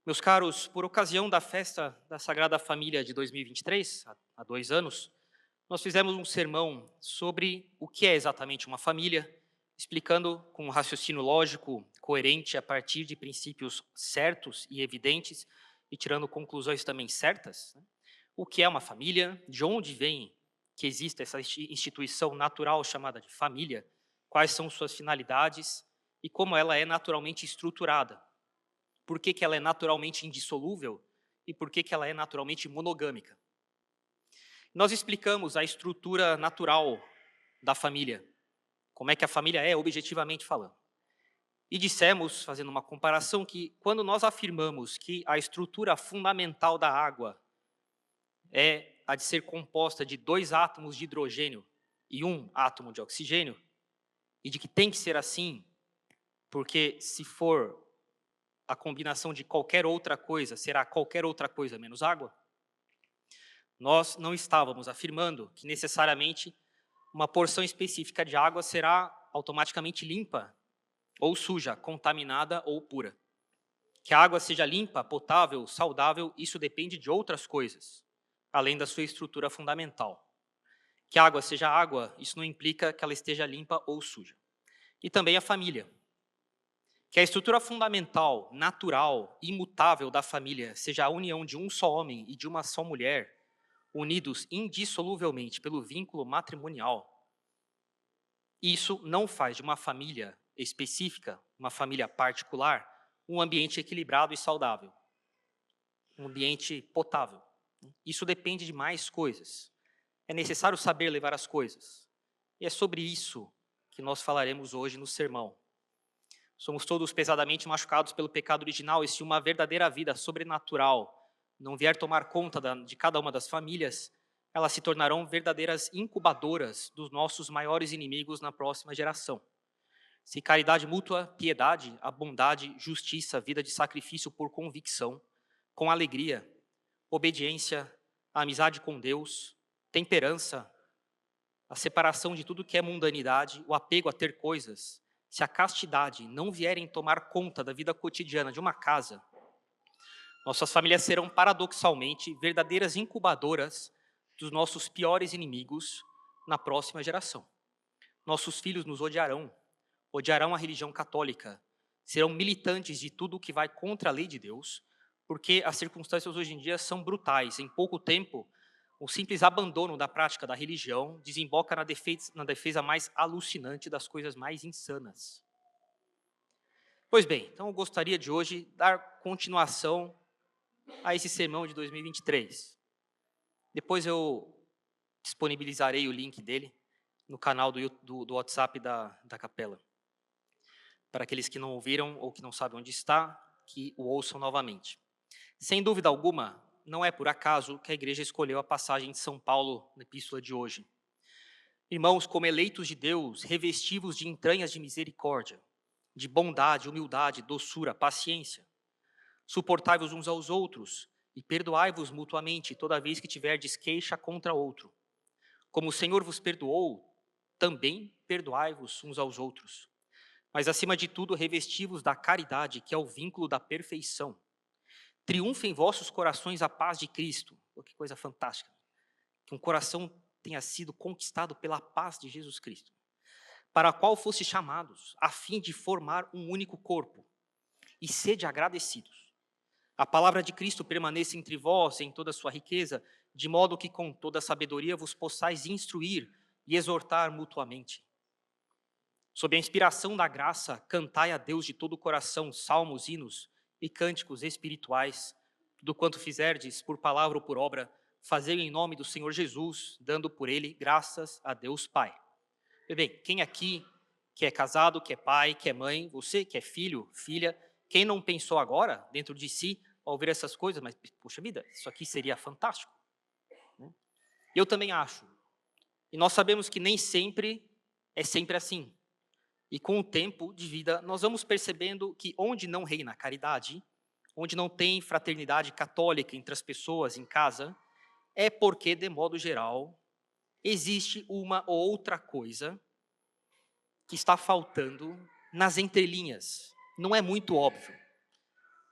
Meus caros, por ocasião da festa da Sagrada Família de 2023, há 2 anos, nós fizemos um sermão sobre o que é exatamente uma família, explicando com um raciocínio lógico, coerente, a partir de princípios certos e evidentes, e tirando conclusões também certas, né, o que é uma família, de onde vem que existe essa instituição natural chamada de família, quais são suas finalidades e como ela é naturalmente estruturada. Por que que ela é naturalmente indissolúvel e por que que ela é naturalmente monogâmica. Nós explicamos a estrutura natural da família, como é que a família é objetivamente falando. E dissemos, fazendo uma comparação, que quando nós afirmamos que a estrutura fundamental da água é a de ser composta de 2 átomos de hidrogênio e 1 átomo de oxigênio, e de que tem que ser assim, porque se for a combinação de qualquer outra coisa, será qualquer outra coisa menos água, nós não estávamos afirmando que necessariamente uma porção específica de água será automaticamente limpa ou suja, contaminada ou pura. Que a água seja limpa, potável, saudável, isso depende de outras coisas, além da sua estrutura fundamental. Que a água seja água, isso não implica que ela esteja limpa ou suja. E também a família. Que a estrutura fundamental, natural, imutável da família seja a união de um só homem e de uma só mulher, unidos indissoluvelmente pelo vínculo matrimonial. Isso não faz de uma família específica, uma família particular, um ambiente equilibrado e saudável, um ambiente potável. Isso depende de mais coisas. É necessário saber levar as coisas. E é sobre isso que nós falaremos hoje no sermão. Somos todos pesadamente machucados pelo pecado original, e se uma verdadeira vida sobrenatural não vier tomar conta de cada uma das famílias, elas se tornarão verdadeiras incubadoras dos nossos maiores inimigos na próxima geração. Se caridade mútua, piedade, a bondade, justiça, vida de sacrifício por convicção, com alegria, obediência, a amizade com Deus, temperança, a separação de tudo que é mundanidade, o apego a ter coisas, se a castidade não vierem tomar conta da vida cotidiana de uma casa, nossas famílias serão paradoxalmente verdadeiras incubadoras dos nossos piores inimigos na próxima geração. Nossos filhos nos odiarão a religião católica, serão militantes de tudo que vai contra a lei de Deus, porque as circunstâncias hoje em dia são brutais. Em pouco tempo, o simples abandono da prática da religião desemboca na defesa mais alucinante das coisas mais insanas. Pois bem, então eu gostaria de hoje dar continuação a esse sermão de 2023. Depois eu disponibilizarei o link dele no canal do WhatsApp da capela. Para aqueles que não ouviram ou que não sabem onde está, que o ouçam novamente. Sem dúvida alguma, não é por acaso que a igreja escolheu a passagem de São Paulo na epístola de hoje. Irmãos, como eleitos de Deus, revestivos de entranhas de misericórdia, de bondade, humildade, doçura, paciência. Suportai-vos uns aos outros e perdoai-vos mutuamente toda vez que tiverdes queixa contra outro. Como o Senhor vos perdoou, também perdoai-vos uns aos outros. Mas, acima de tudo, revesti-vos da caridade, que é o vínculo da perfeição. Triunfe em vossos corações a paz de Cristo. Oh, que coisa fantástica. Que um coração tenha sido conquistado pela paz de Jesus Cristo. Para a qual fosse chamados, a fim de formar um único corpo. E sede agradecidos. A palavra de Cristo permaneça entre vós em toda a sua riqueza, de modo que com toda a sabedoria vos possais instruir e exortar mutuamente. Sob a inspiração da graça, cantai a Deus de todo o coração salmos, hinos e cânticos espirituais. Tudo quanto fizerdes, por palavra ou por obra, fazei em nome do Senhor Jesus, dando por ele graças a Deus Pai. Bem, quem aqui que é casado, que é pai, que é mãe, você que é filho, filha, quem não pensou agora, dentro de si, ao ouvir essas coisas, mas, poxa vida, isso aqui seria fantástico. Eu também acho. E nós sabemos que nem sempre é sempre assim. E com o tempo de vida, nós vamos percebendo que onde não reina a caridade, onde não tem fraternidade católica entre as pessoas em casa, é porque, de modo geral, existe uma ou outra coisa que está faltando nas entrelinhas. Não é muito óbvio.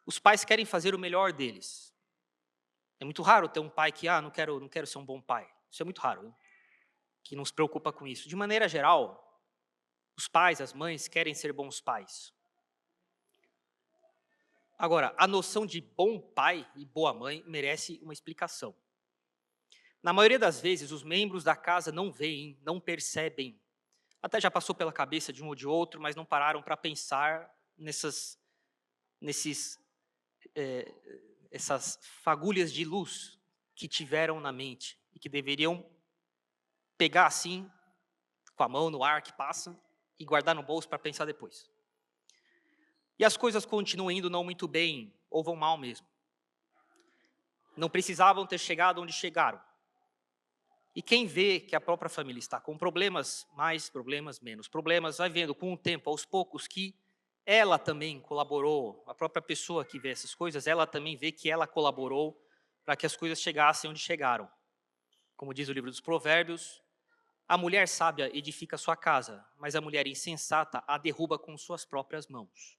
Os pais querem fazer o melhor deles. É muito raro ter um pai que, não quero ser um bom pai. Isso é muito raro, né? Que não se preocupa com isso. De maneira geral, os pais, as mães querem ser bons pais. Agora, a noção de bom pai e boa mãe merece uma explicação. Na maioria das vezes, os membros da casa não veem, não percebem. Até já passou pela cabeça de um ou de outro, mas não pararam para pensar essas fagulhas de luz que tiveram na mente e que deveriam pegar assim, com a mão no ar que passa, e guardar no bolso para pensar depois. E as coisas continuam indo não muito bem, ou vão mal mesmo. Não precisavam ter chegado onde chegaram. E quem vê que a própria família está com problemas, mais problemas, menos problemas, vai vendo com o tempo, aos poucos, que ela também colaborou, a própria pessoa que vê essas coisas, ela também vê que ela colaborou para que as coisas chegassem onde chegaram. Como diz o livro dos Provérbios, a mulher sábia edifica sua casa, mas a mulher insensata a derruba com suas próprias mãos.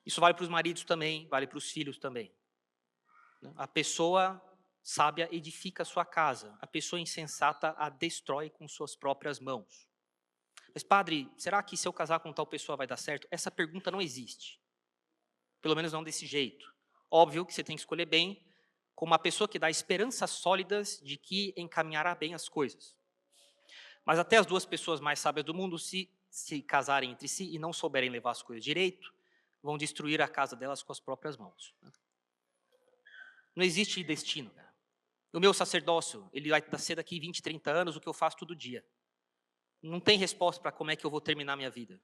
Isso vale para os maridos também, vale para os filhos também. A pessoa sábia edifica sua casa, a pessoa insensata a destrói com suas próprias mãos. Mas padre, será que se eu casar com tal pessoa vai dar certo? Essa pergunta não existe. Pelo menos não desse jeito. Óbvio que você tem que escolher bem com uma pessoa que dá esperanças sólidas de que encaminhará bem as coisas. Mas até as duas pessoas mais sábias do mundo, se casarem entre si e não souberem levar as coisas direito, vão destruir a casa delas com as próprias mãos. Não existe destino, cara. O meu sacerdócio, ele vai ser daqui 20, 30 anos o que eu faço todo dia. Não tem resposta para como é que eu vou terminar minha vida.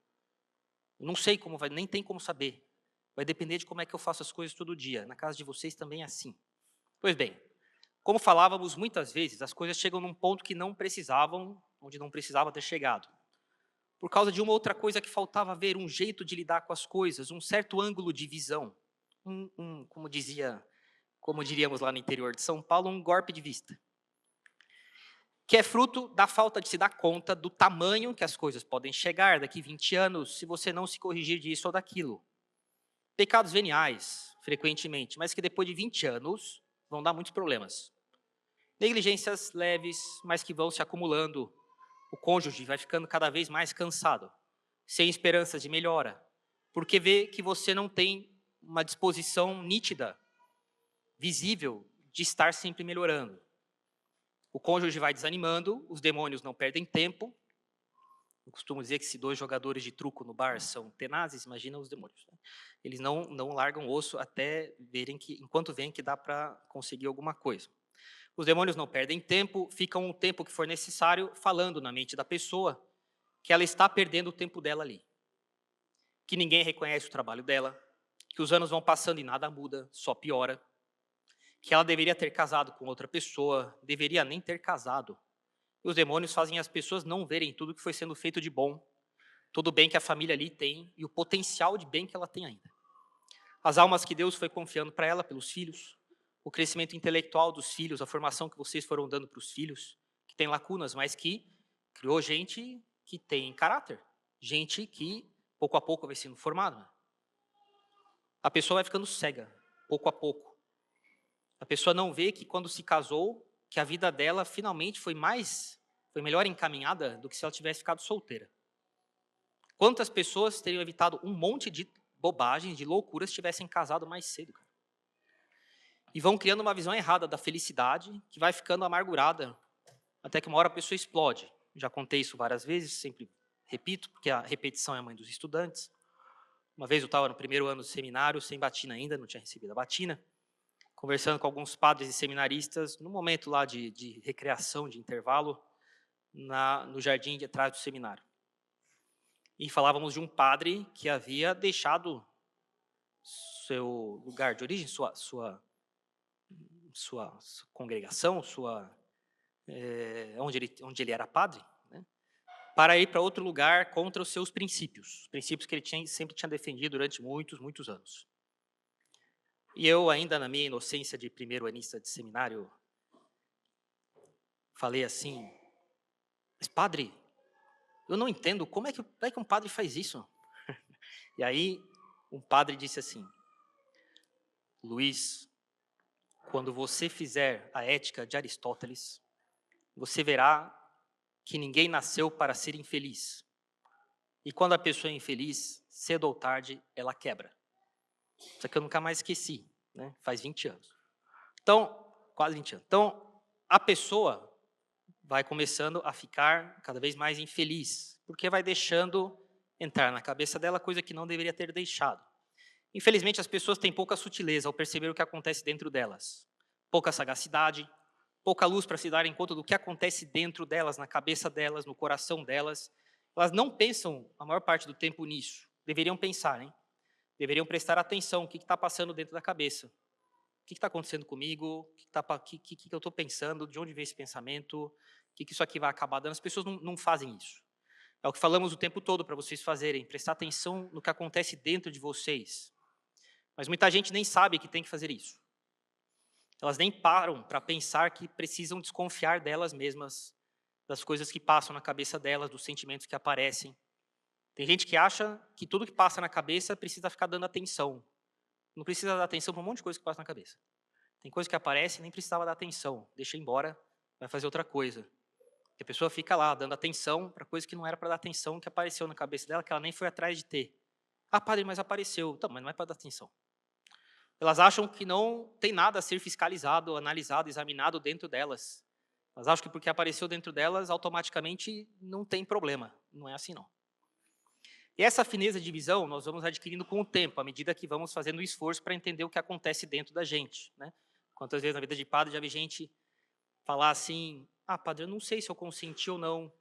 Eu não sei como vai, nem tem como saber. Vai depender de como é que eu faço as coisas todo dia. Na casa de vocês também é assim. Pois bem, como falávamos muitas vezes, as coisas chegam num ponto que não precisavam, onde não precisava ter chegado. Por causa de uma outra coisa que faltava ver, um jeito de lidar com as coisas, um certo ângulo de visão. Como diríamos lá no interior de São Paulo, um golpe de vista. Que é fruto da falta de se dar conta do tamanho que as coisas podem chegar daqui 20 anos, se você não se corrigir disso ou daquilo. Pecados veniais, frequentemente, mas que depois de 20 anos vão dar muitos problemas. Negligências leves, mas que vão se acumulando. O cônjuge vai ficando cada vez mais cansado, sem esperanças de melhora, porque vê que você não tem uma disposição nítida, visível, de estar sempre melhorando. O cônjuge vai desanimando, os demônios não perdem tempo. Eu costumo dizer que se 2 jogadores de truco no bar são tenazes, imagina os demônios. Né? Eles não largam osso até verem que, enquanto veem que dá para conseguir alguma coisa. Os demônios não perdem tempo, ficam o tempo que for necessário falando na mente da pessoa que ela está perdendo o tempo dela ali. Que ninguém reconhece o trabalho dela, que os anos vão passando e nada muda, só piora. Que ela deveria ter casado com outra pessoa, deveria nem ter casado. E os demônios fazem as pessoas não verem tudo que foi sendo feito de bom, todo o bem que a família ali tem e o potencial de bem que ela tem ainda. As almas que Deus foi confiando para ela pelos filhos, o crescimento intelectual dos filhos, a formação que vocês foram dando para os filhos, que tem lacunas, mas que criou gente que tem caráter, gente que pouco a pouco vai sendo formada. A pessoa vai ficando cega, pouco a pouco. A pessoa não vê que quando se casou, que a vida dela finalmente foi melhor encaminhada do que se ela tivesse ficado solteira. Quantas pessoas teriam evitado um monte de bobagens, de loucuras, se tivessem casado mais cedo, cara? E vão criando uma visão errada da felicidade, que vai ficando amargurada, até que uma hora a pessoa explode. Já contei isso várias vezes, sempre repito, porque a repetição é a mãe dos estudantes. Uma vez eu estava no primeiro ano do seminário, sem batina ainda, não tinha recebido a batina, conversando com alguns padres e seminaristas, no momento lá de recreação, de intervalo, no jardim de trás do seminário. E falávamos de um padre que havia deixado seu lugar de origem, sua congregação, onde ele era padre, né, para ir para outro lugar contra os seus princípios, os princípios que ele sempre tinha defendido durante muitos, muitos anos. E eu, ainda na minha inocência de primeiro-anista de seminário, falei assim: mas padre, eu não entendo como é que um padre faz isso. E aí um padre disse assim: Luiz, quando você fizer a ética de Aristóteles, você verá que ninguém nasceu para ser infeliz. E quando a pessoa é infeliz, cedo ou tarde, ela quebra. Isso aqui eu nunca mais esqueci, né? Faz 20 anos. Então, quase 20 anos. Então, a pessoa vai começando a ficar cada vez mais infeliz, porque vai deixando entrar na cabeça dela coisa que não deveria ter deixado. Infelizmente, as pessoas têm pouca sutileza ao perceber o que acontece dentro delas. Pouca sagacidade, pouca luz para se darem conta do que acontece dentro delas, na cabeça delas, no coração delas. Elas não pensam a maior parte do tempo nisso. Deveriam pensar, hein? Deveriam prestar atenção no que está passando dentro da cabeça. O que está acontecendo comigo? O que eu estou pensando? De onde vem esse pensamento? O que isso aqui vai acabar dando? As pessoas não fazem isso. É o que falamos o tempo todo para vocês fazerem, prestar atenção no que acontece dentro de vocês. Mas muita gente nem sabe que tem que fazer isso. Elas nem param para pensar que precisam desconfiar delas mesmas, das coisas que passam na cabeça delas, dos sentimentos que aparecem. Tem gente que acha que tudo que passa na cabeça precisa ficar dando atenção. Não precisa dar atenção para um monte de coisa que passa na cabeça. Tem coisa que aparece e nem precisava dar atenção. Deixa embora, vai fazer outra coisa. E a pessoa fica lá, dando atenção para coisa que não era para dar atenção, que apareceu na cabeça dela, que ela nem foi atrás de ter. Ah, padre, mas apareceu. Então, mas não é para dar atenção. Elas acham que não tem nada a ser fiscalizado, analisado, examinado dentro delas. Elas acham que porque apareceu dentro delas, automaticamente não tem problema. Não é assim, não. E essa fineza de visão nós vamos adquirindo com o tempo, à medida que vamos fazendo o esforço para entender o que acontece dentro da gente. Né? Quantas vezes na vida de padre já vi gente falar assim, ah, padre, eu não sei se eu consenti ou não.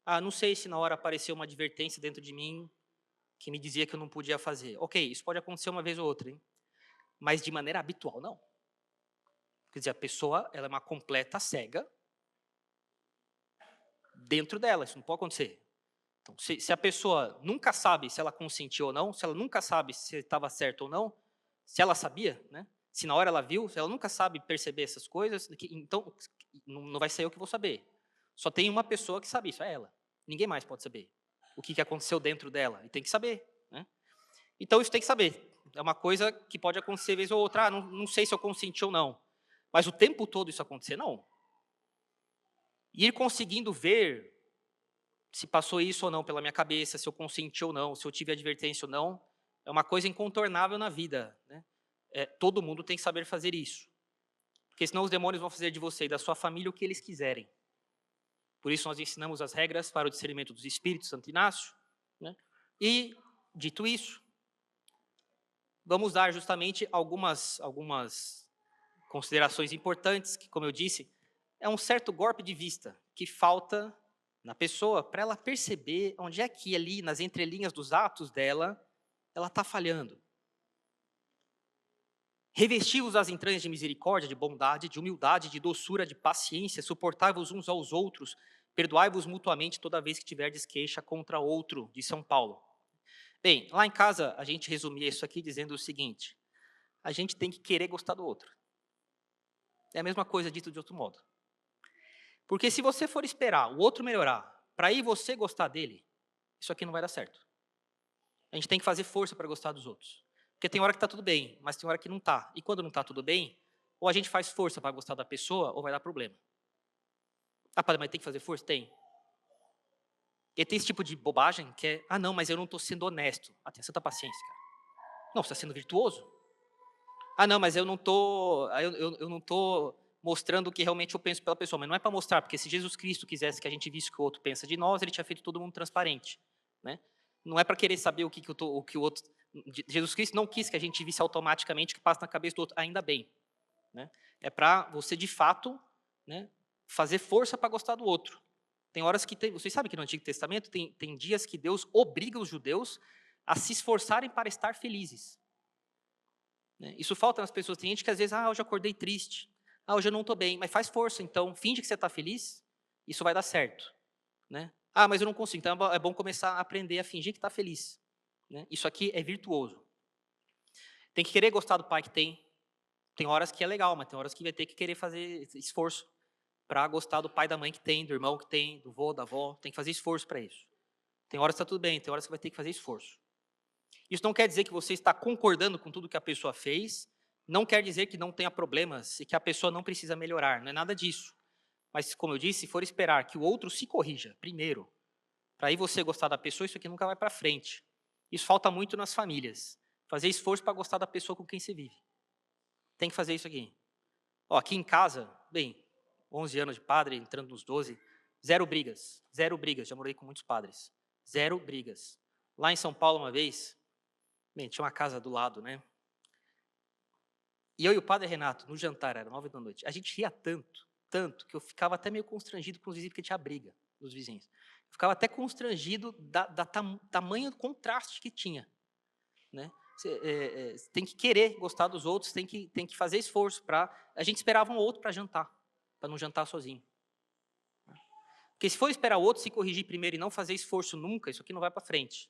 Ah, não sei se na hora apareceu uma advertência dentro de mim que me dizia que eu não podia fazer. Ok, isso pode acontecer uma vez ou outra, hein? Mas de maneira habitual, não. Quer dizer, a pessoa ela é uma completa cega dentro dela, isso não pode acontecer. Então, se a pessoa nunca sabe se ela consentiu ou não, se ela nunca sabe se estava certo ou não, se ela sabia, né? Se na hora ela viu, se ela nunca sabe perceber essas coisas, então não vai ser eu que vou saber. Só tem uma pessoa que sabe isso, é ela. Ninguém mais pode saber o que aconteceu dentro dela, e tem que saber. Né? Então, isso tem que saber. É uma coisa que pode acontecer vez ou outra. Ah, não sei se eu consenti ou não. Mas o tempo todo isso acontecer, não. Ir conseguindo ver se passou isso ou não pela minha cabeça, se eu consenti ou não, se eu tive advertência ou não, é uma coisa incontornável na vida. Né? Todo mundo tem que saber fazer isso. Porque senão os demônios vão fazer de você e da sua família o que eles quiserem. Por isso nós ensinamos as regras para o discernimento dos espíritos, Santo Inácio. Né? E, dito isso, vamos dar justamente algumas considerações importantes, que, como eu disse, é um certo golpe de vista que falta na pessoa para ela perceber onde é que ali, nas entrelinhas dos atos dela, ela está falhando. Revesti-vos as entranhas de misericórdia, de bondade, de humildade, de doçura, de paciência, suportai-vos uns aos outros, perdoai-vos mutuamente toda vez que tiverdes queixa contra outro, de São Paulo. Bem, lá em casa a gente resumia isso aqui dizendo o seguinte, a gente tem que querer gostar do outro. É a mesma coisa dito de outro modo. Porque se você for esperar o outro melhorar, para aí você gostar dele, isso aqui não vai dar certo. A gente tem que fazer força para gostar dos outros. Porque tem hora que está tudo bem, mas tem hora que não está. E quando não está tudo bem, ou a gente faz força para gostar da pessoa, ou vai dar problema. Ah, padre, mas tem que fazer força? Tem. E tem esse tipo de bobagem que é, ah não, mas eu não estou sendo honesto. Ah, tenha santa paciência, cara. Não, você está sendo virtuoso. Ah não, mas eu não estou mostrando o que realmente eu penso pela pessoa. Mas não é para mostrar, porque se Jesus Cristo quisesse que a gente visse o que o outro pensa de nós, ele tinha feito todo mundo transparente. Né? Não é para querer saber o que o outro... Jesus Cristo não quis que a gente visse automaticamente o que passa na cabeça do outro, ainda bem. Né? É para você, de fato, né, fazer força para gostar do outro. Tem horas que... vocês sabem que no Antigo Testamento tem dias que Deus obriga os judeus a se esforçarem para estar felizes. Isso falta nas pessoas. Tem gente que às vezes, hoje eu acordei triste. Hoje eu não estou bem. Mas faz força, então. Finge que você está feliz. Isso vai dar certo. Né? Mas eu não consigo. Então é bom começar a aprender a fingir que está feliz. Né? Isso aqui é virtuoso. Tem que querer gostar do pai que tem. Tem horas que é legal, mas tem horas que vai ter que querer fazer esforço para gostar do pai, da mãe que tem, do irmão que tem, do vô, da avó. Tem que fazer esforço para isso. Tem horas que está tudo bem, tem horas que vai ter que fazer esforço. Isso não quer dizer que você está concordando com tudo que a pessoa fez Não quer dizer que não tenha problemas e que a pessoa não precisa melhorar, não é nada disso. Mas, como eu disse, se for esperar que o outro se corrija primeiro, para aí você gostar da pessoa, isso aqui nunca vai para frente. Isso falta muito nas famílias. Fazer esforço para gostar da pessoa com quem você vive. Tem que fazer isso aqui. Ó, aqui em casa, bem, 11 anos de padre, entrando nos 12, zero brigas, já morei com muitos padres. Zero brigas. Lá em São Paulo, uma vez, bem, tinha uma casa do lado, né? E eu e o padre Renato, no jantar, era 9 da noite, a gente ria tanto, que eu ficava até meio constrangido com os vizinhos, porque tinha briga dos vizinhos. Eu ficava até constrangido tamanho contraste que tinha, né? Você tem que querer gostar dos outros, tem que fazer esforço para... A gente esperava um outro para jantar, para não jantar sozinho. Porque se for esperar o outro se corrigir primeiro e não fazer esforço nunca, isso aqui não vai para frente.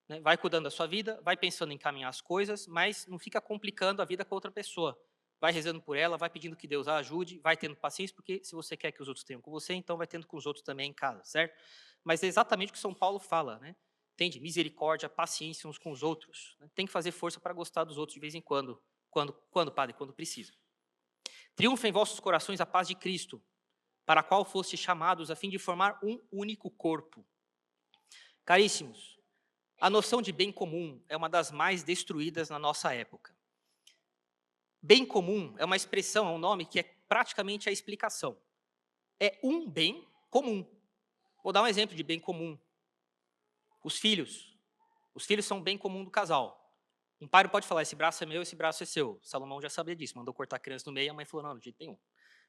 Né? Vai cuidando da sua vida, vai pensando em caminhar as coisas, mas não fica complicando a vida com a outra pessoa. Vai rezando por ela, vai pedindo que Deus a ajude, vai tendo paciência, porque se você quer que os outros tenham com você, então vai tendo com os outros também em casa, certo? Mas é exatamente o que São Paulo fala, né? Tende misericórdia, paciência uns com os outros. Né? Tem que fazer força para gostar dos outros de vez em quando. Quando, padre? Quando precisa. Triunfa em vossos corações a paz de Cristo, para a qual foste chamados a fim de formar um único corpo. Caríssimos, a noção de bem comum é uma das mais destruídas na nossa época. Bem comum é uma expressão, é um nome que é praticamente a explicação. É um bem comum. Vou dar um exemplo de bem comum. Os filhos. Os filhos são um bem comum do casal. Um pai não pode falar, esse braço é meu, esse braço é seu. Salomão já sabia disso, mandou cortar a criança no meio, a mãe falou, não, de jeito nenhum.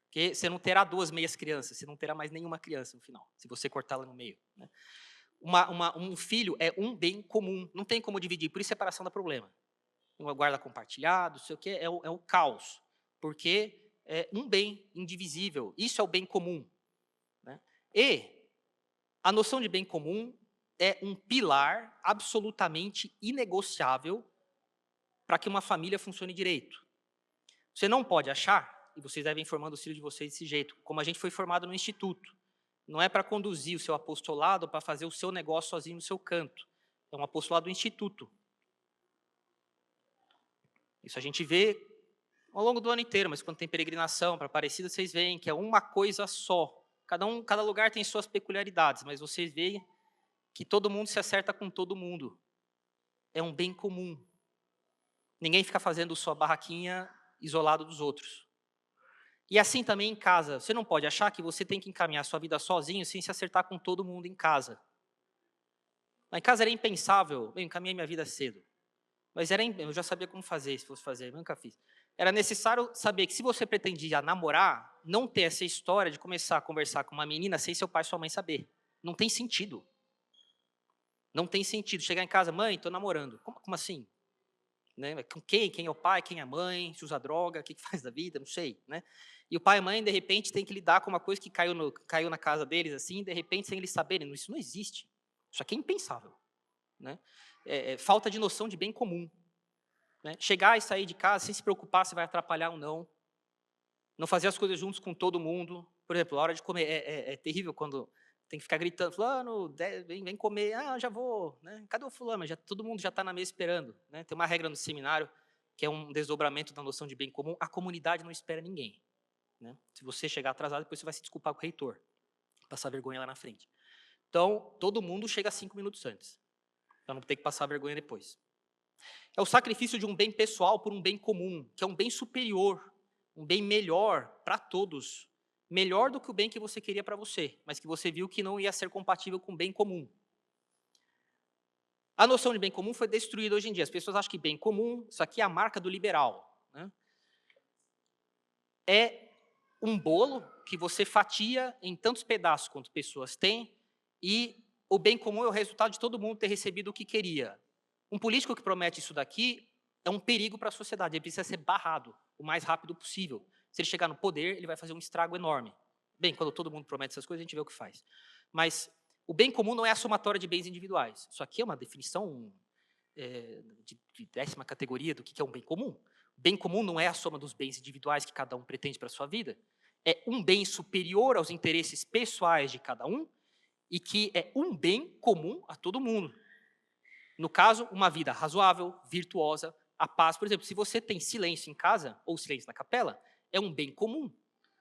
Porque você não terá duas meias crianças, você não terá mais nenhuma criança no final, se você cortá-la no meio. Né? Um filho é um bem comum, não tem como dividir, por isso separação dá problema. Uma guarda compartilhada, não sei o quê, é o caos, porque é um bem indivisível, isso é o bem comum. Né? E a noção de bem comum é um pilar absolutamente inegociável para que uma família funcione direito. Você não pode achar, e vocês devem formando os filhos de vocês desse jeito, como a gente foi formado no instituto. Não é para conduzir o seu apostolado, para fazer o seu negócio sozinho no seu canto. É um apostolado do instituto. Isso a gente vê ao longo do ano inteiro, mas quando tem peregrinação para Aparecida, vocês veem que é uma coisa só. Cada lugar tem suas peculiaridades, mas vocês veem que todo mundo se acerta com todo mundo. É um bem comum. Ninguém fica fazendo sua barraquinha isolado dos outros. E assim também em casa. Você não pode achar que você tem que encaminhar sua vida sozinho sem se acertar com todo mundo em casa. Lá em casa era impensável. Bem, eu encaminhei minha vida cedo. Mas eu já sabia como fazer, se fosse fazer, eu nunca fiz. Era necessário saber que se você pretendia namorar, não ter essa história de começar a conversar com uma menina sem seu pai e sua mãe saber. Não tem sentido. Não tem sentido. Chegar em casa, mãe, estou namorando. Como assim? Né? Com quem? Quem é o pai? Quem é a mãe? Se usa droga? O que faz da vida? Não sei. Né? E o pai e a mãe, de repente, tem que lidar com uma coisa que caiu na casa deles, assim, de repente, sem eles saberem. Isso não existe. Isso aqui é impensável. Né? Falta de noção de bem comum. Né? Chegar e sair de casa sem se preocupar se vai atrapalhar ou não. Não fazer as coisas juntos com todo mundo. Por exemplo, a hora de comer. É terrível quando tem que ficar gritando, fulano, vem comer, já vou. Né? Cadê o fulano? Todo mundo já está na mesa esperando. Né? Tem uma regra no seminário, que é um desdobramento da noção de bem comum. A comunidade não espera ninguém. Né? Se você chegar atrasado, depois você vai se desculpar com o reitor. Passar vergonha lá na frente. Então, todo mundo chega 5 minutos antes. Para não ter que passar vergonha depois. É o sacrifício de um bem pessoal por um bem comum, que é um bem superior, um bem melhor para todos. Melhor do que o bem que você queria para você, mas que você viu que não ia ser compatível com o bem comum. A noção de bem comum foi destruída hoje em dia. As pessoas acham que bem comum, isso aqui é a marca do liberal. Né? É um bolo que você fatia em tantos pedaços quanto pessoas têm, e o bem comum é o resultado de todo mundo ter recebido o que queria. Um político que promete isso daqui é um perigo para a sociedade, ele precisa ser barrado o mais rápido possível. Se ele chegar no poder, ele vai fazer um estrago enorme. Bem, quando todo mundo promete essas coisas, a gente vê o que faz. Mas o bem comum não é a somatória de bens individuais. Isso aqui é uma definição de 10ª categoria do que é um bem comum. O bem comum não é a soma dos bens individuais que cada um pretende para a sua vida. É um bem superior aos interesses pessoais de cada um e que é um bem comum a todo mundo. No caso, uma vida razoável, virtuosa, A paz, por exemplo, se você tem silêncio em casa ou silêncio na capela, é um bem comum.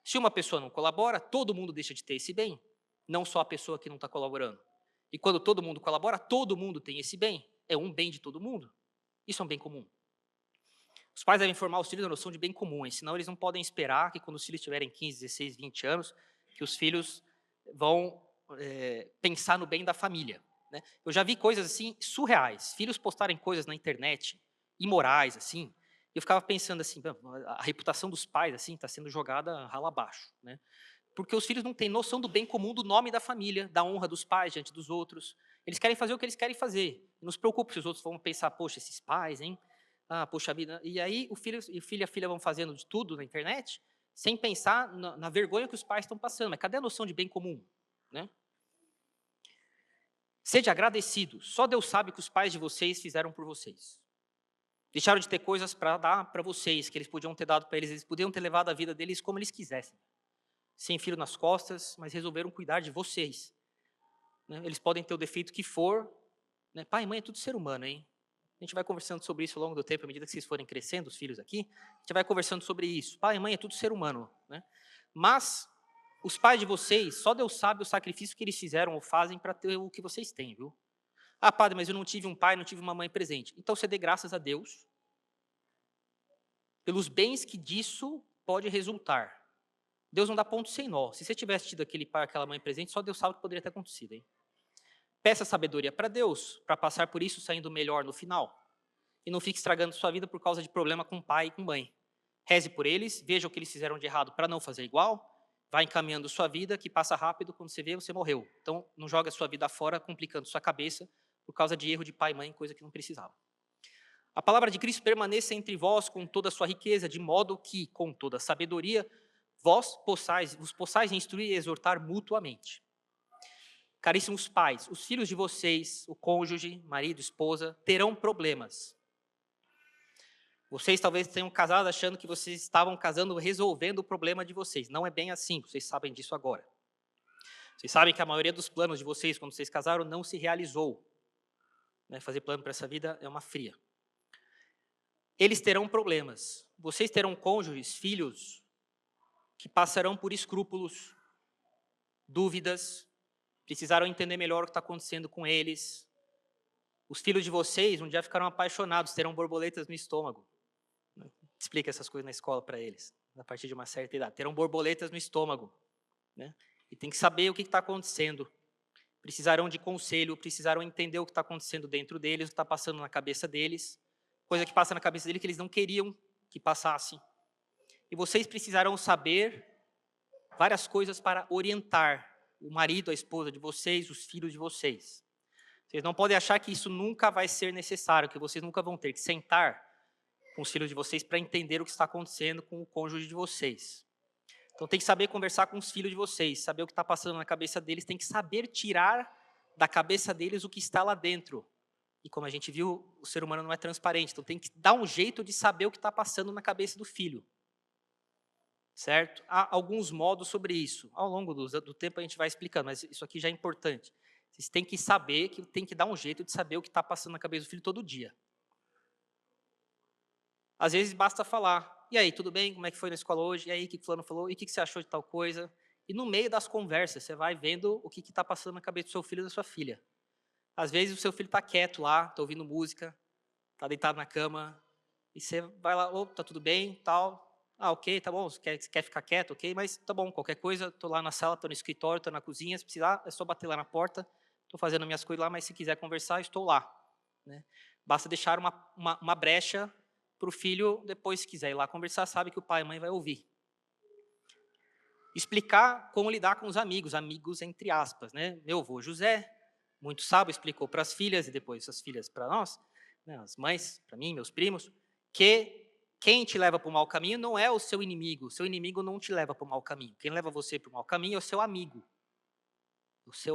Se uma pessoa não colabora, todo mundo deixa de ter esse bem, não só a pessoa que não está colaborando. E quando todo mundo colabora, todo mundo tem esse bem. É um bem de todo mundo. Isso é um bem comum. Os pais devem formar os filhos na noção de bem comum, senão eles não podem esperar que quando os filhos tiverem 15, 16, 20 anos, que os filhos vão pensar no bem da família. Né? Eu já vi coisas assim surreais, filhos postarem coisas na internet, imorais, assim, e eu ficava pensando assim, a reputação dos pais assim está sendo jogada rala abaixo. Né? Porque os filhos não têm noção do bem comum, do nome da família, da honra dos pais diante dos outros. Eles querem fazer o que eles querem fazer. Não se preocupe se os outros vão pensar, poxa, esses pais, hein? Ah, poxa vida. E aí o filho e a filha vão fazendo de tudo na internet, sem pensar na vergonha que os pais estão passando. Mas cadê a noção de bem comum? Né? Sede agradecidos. Só Deus sabe o que os pais de vocês fizeram por vocês. Deixaram de ter coisas para dar para vocês, que eles podiam ter dado para eles. Eles podiam ter levado a vida deles como eles quisessem. Sem filho nas costas, mas resolveram cuidar de vocês. Né? Eles podem ter o defeito que for. Né? Pai e mãe é tudo ser humano, hein? A gente vai conversando sobre isso ao longo do tempo, à medida que vocês forem crescendo, os filhos aqui, a gente vai conversando sobre isso. Pai e mãe é tudo ser humano. Né? Mas os pais de vocês, só Deus sabe o sacrifício que eles fizeram ou fazem para ter o que vocês têm, viu? Ah, padre, mas eu não tive um pai, não tive uma mãe presente. Então você dê graças a Deus pelos bens que disso pode resultar. Deus não dá ponto sem nó. Se você tivesse tido aquele pai, aquela mãe presente, só Deus sabe o que poderia ter acontecido, hein? Peça sabedoria para Deus, para passar por isso saindo melhor no final. E não fique estragando sua vida por causa de problema com pai e com mãe. Reze por eles, veja o que eles fizeram de errado para não fazer igual, vai encaminhando sua vida, que passa rápido, quando você vê, você morreu. Então, não joga a sua vida fora, complicando sua cabeça, por causa de erro de pai e mãe, coisa que não precisava. A palavra de Cristo permaneça entre vós com toda a sua riqueza, de modo que, com toda a sabedoria, vos possais instruir e exortar mutuamente. Caríssimos pais, os filhos de vocês, o cônjuge, marido, esposa, terão problemas. Vocês talvez tenham casado achando que vocês estavam casando resolvendo o problema de vocês. Não é bem assim, vocês sabem disso agora. Vocês sabem que a maioria dos planos de vocês, quando vocês casaram, não se realizou. Né? Fazer plano para essa vida é uma fria. Eles terão problemas. Vocês terão cônjuges, filhos, que passarão por escrúpulos, dúvidas, precisarão entender melhor o que está acontecendo com eles. Os filhos de vocês um dia ficaram apaixonados, terão borboletas no estômago. Explica essas coisas na escola para eles, a partir de uma certa idade. Terão borboletas no estômago. Né? E tem que saber o que está acontecendo. Precisarão de conselho, precisarão entender o que está acontecendo dentro deles, o que está passando na cabeça deles, coisa que passa na cabeça deles que eles não queriam que passasse. E vocês precisarão saber várias coisas para orientar o marido, a esposa de vocês, os filhos de vocês. Vocês não podem achar que isso nunca vai ser necessário, que vocês nunca vão ter que sentar com os filhos de vocês para entender o que está acontecendo com o cônjuge de vocês. Então tem que saber conversar com os filhos de vocês, saber o que está passando na cabeça deles, tem que saber tirar da cabeça deles o que está lá dentro. E como a gente viu, o ser humano não é transparente, então tem que dar um jeito de saber o que está passando na cabeça do filho. Certo? Há alguns modos sobre isso. Ao longo do tempo a gente vai explicando, mas isso aqui já é importante. Vocês têm que saber, que tem que dar um jeito de saber o que está passando na cabeça do filho todo dia. Às vezes basta falar, e aí, tudo bem? Como é que foi na escola hoje? E aí, o que fulano falou? E o que você achou de tal coisa? E no meio das conversas, você vai vendo o que está passando na cabeça do seu filho e da sua filha. Às vezes o seu filho está quieto lá, está ouvindo música, está deitado na cama, e você vai lá, tá tudo bem, tal. Ah, ok, tá bom, você quer ficar quieto, ok, mas tá bom, qualquer coisa, estou lá na sala, estou no escritório, estou na cozinha, se precisar, é só bater lá na porta, estou fazendo minhas coisas lá, mas se quiser conversar, estou lá. Né? Basta deixar uma brecha para o filho, depois, se quiser ir lá conversar, sabe que o pai e a mãe vai ouvir. Explicar como lidar com os amigos entre aspas. Né? Meu avô José, muito sábio, explicou para as filhas, e depois as filhas para nós, né, as mães, para mim, meus primos, que quem te leva para o mau caminho não é o seu inimigo não te leva para o mau caminho. Quem leva você para o mau caminho é o seu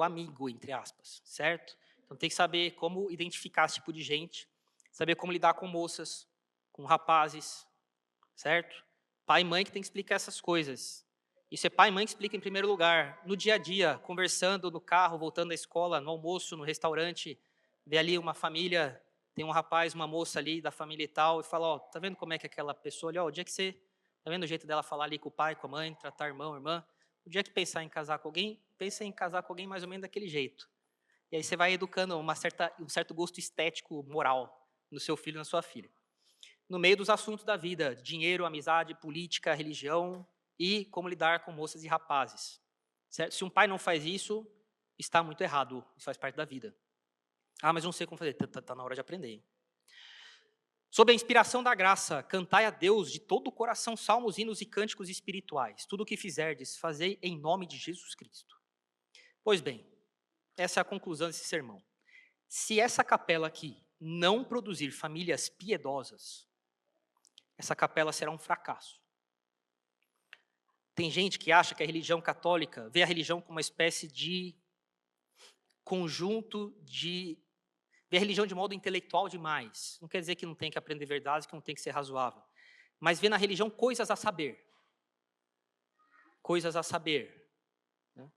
amigo, entre aspas, certo? Então tem que saber como identificar esse tipo de gente, saber como lidar com moças, com rapazes, certo? Pai e mãe que tem que explicar essas coisas. Isso é pai e mãe que explica em primeiro lugar, no dia a dia, conversando no carro, voltando da escola, no almoço, no restaurante, ver ali uma família tem um rapaz, uma moça ali da família e tal, e fala, ó, tá vendo como é que aquela pessoa ali, ó, o dia que você, tá vendo o jeito dela falar ali com o pai, com a mãe, tratar irmão, irmã, o dia que pensar em casar com alguém, pensa em casar com alguém mais ou menos daquele jeito. E aí você vai educando um certo gosto estético, moral, no seu filho e na sua filha. No meio dos assuntos da vida, dinheiro, amizade, política, religião e como lidar com moças e rapazes. Certo? Se um pai não faz isso, está muito errado, isso faz parte da vida. Ah, mas não sei como fazer, tá na hora de aprender. Sob a inspiração da graça, cantai a Deus de todo o coração salmos, hinos e cânticos espirituais. Tudo o que fizerdes, fazei em nome de Jesus Cristo. Pois bem, essa é a conclusão desse sermão. Se essa capela aqui não produzir famílias piedosas, essa capela será um fracasso. Tem gente que acha que a religião católica vê a religião como uma espécie de conjunto de... vê a religião de modo intelectual demais. Não quer dizer que não tem que aprender verdades, que não tem que ser razoável. Mas vê na religião coisas a saber. Coisas a saber. Né?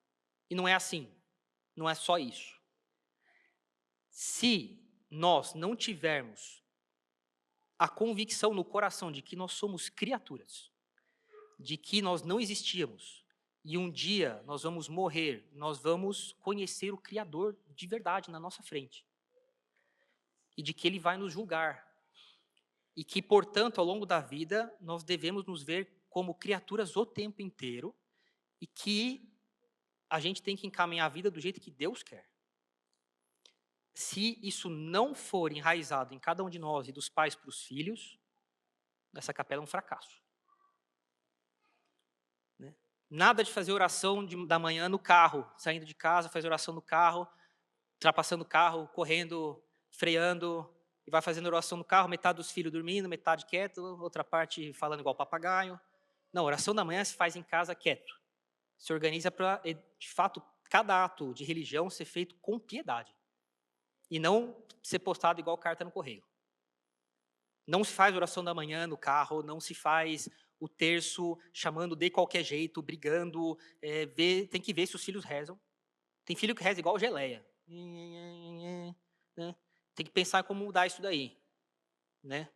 E não é assim. Não é só isso. Se nós não tivermos a convicção no coração de que nós somos criaturas, de que nós não existíamos, e um dia nós vamos morrer, nós vamos conhecer o Criador de verdade na nossa frente. E de que Ele vai nos julgar. E que, portanto, ao longo da vida, nós devemos nos ver como criaturas o tempo inteiro e que a gente tem que encaminhar a vida do jeito que Deus quer. Se isso não for enraizado em cada um de nós e dos pais para os filhos, essa capela é um fracasso. Né? Nada de fazer oração da manhã no carro, saindo de casa, fazer oração no carro, ultrapassando o carro, correndo, freando, e vai fazendo oração no carro, metade dos filhos dormindo, metade quieto, outra parte falando igual papagaio. Não, oração da manhã se faz em casa quieto. Se organiza para, de fato, cada ato de religião ser feito com piedade. E não ser postado igual carta no correio. Não se faz oração da manhã no carro, não se faz o terço chamando de qualquer jeito, brigando, tem que ver se os filhos rezam. Tem filho que reza igual geleia. Né? Tem que pensar como mudar isso daí. Né?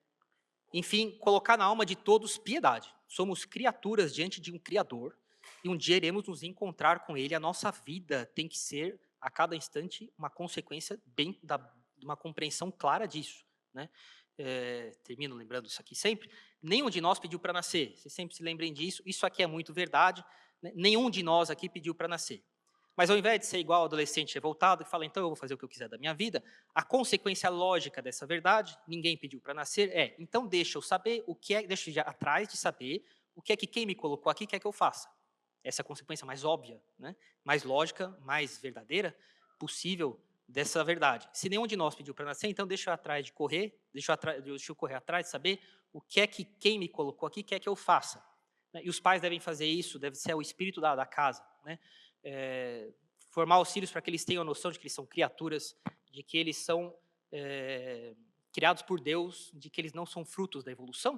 Enfim, colocar na alma de todos piedade. Somos criaturas diante de um Criador, e um dia iremos nos encontrar com Ele. A nossa vida tem que ser, a cada instante, uma consequência de uma compreensão clara disso. Né? Termino lembrando isso aqui sempre. Nenhum de nós pediu para nascer. Vocês sempre se lembrem disso. Isso aqui é muito verdade. Né? Nenhum de nós aqui pediu para nascer. Mas ao invés de ser igual ao adolescente revoltado, que fala, então eu vou fazer o que eu quiser da minha vida, a consequência lógica dessa verdade, ninguém pediu para nascer, então deixa eu saber o que é, deixa eu ir atrás de saber o que é que quem me colocou aqui quer que eu faça. Essa é a consequência mais óbvia, né? Mais lógica, mais verdadeira possível dessa verdade. Se nenhum de nós pediu para nascer, então deixa eu atrás de correr, deixa eu correr atrás de saber o que é que quem me colocou aqui quer que eu faça. E os pais devem fazer isso, deve ser o espírito da casa, né? Formar os filhos para que eles tenham a noção de que eles são criaturas, de que eles são criados por Deus, de que eles não são frutos da evolução,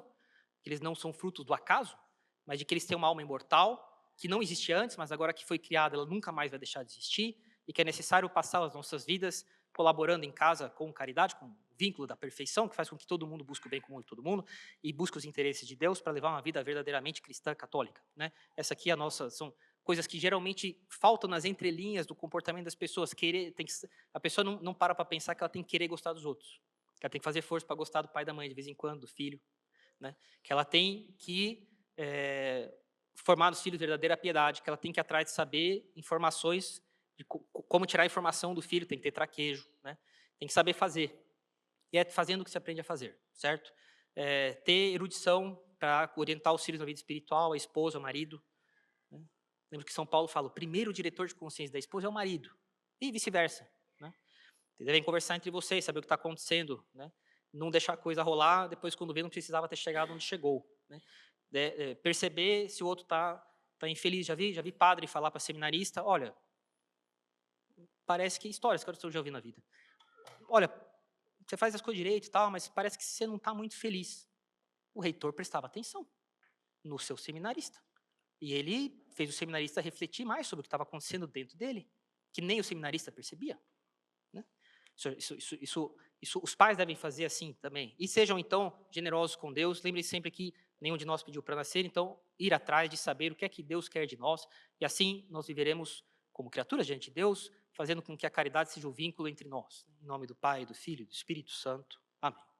que eles não são frutos do acaso, mas de que eles têm uma alma imortal, que não existia antes, mas agora que foi criada, ela nunca mais vai deixar de existir, e que é necessário passar as nossas vidas colaborando em casa com caridade, com o vínculo da perfeição, que faz com que todo mundo busque o bem comum de todo mundo, e busque os interesses de Deus para levar uma vida verdadeiramente cristã católica. Né? Essa aqui é a nossa... são coisas que geralmente faltam nas entrelinhas do comportamento das pessoas. A pessoa não para pensar que ela tem que querer gostar dos outros, que ela tem que fazer força para gostar do pai e da mãe, de vez em quando, do filho. Né? Que ela tem que formar nos filhos verdadeira piedade, que ela tem que ir atrás de saber informações, de como tirar a informação do filho, tem que ter traquejo, né? Tem que saber fazer. E é fazendo que se aprende a fazer, certo? Ter erudição para orientar os filhos na vida espiritual, a esposa, o marido. Né? Lembra que São Paulo fala, o primeiro diretor de consciência da esposa é o marido, e vice-versa. Né? Vocês devem conversar entre vocês, saber o que está acontecendo, né? Não deixar a coisa rolar, depois quando vê não precisava ter chegado onde chegou. Né? Perceber se o outro está infeliz. Já vi padre falar para seminarista, olha, parece que histórias que eu já ouvi na vida. Olha, você faz as coisas direito e tal, mas parece que você não está muito feliz. O reitor prestava atenção no seu seminarista. E ele fez o seminarista refletir mais sobre o que estava acontecendo dentro dele, que nem o seminarista percebia. Né? Isso os pais devem fazer assim também. E sejam, então, generosos com Deus. Lembre-se sempre que nenhum de nós pediu para nascer, então, ir atrás de saber o que é que Deus quer de nós. E assim nós viveremos como criaturas diante de Deus, fazendo com que a caridade seja o vínculo entre nós. Em nome do Pai, do Filho e do Espírito Santo. Amém.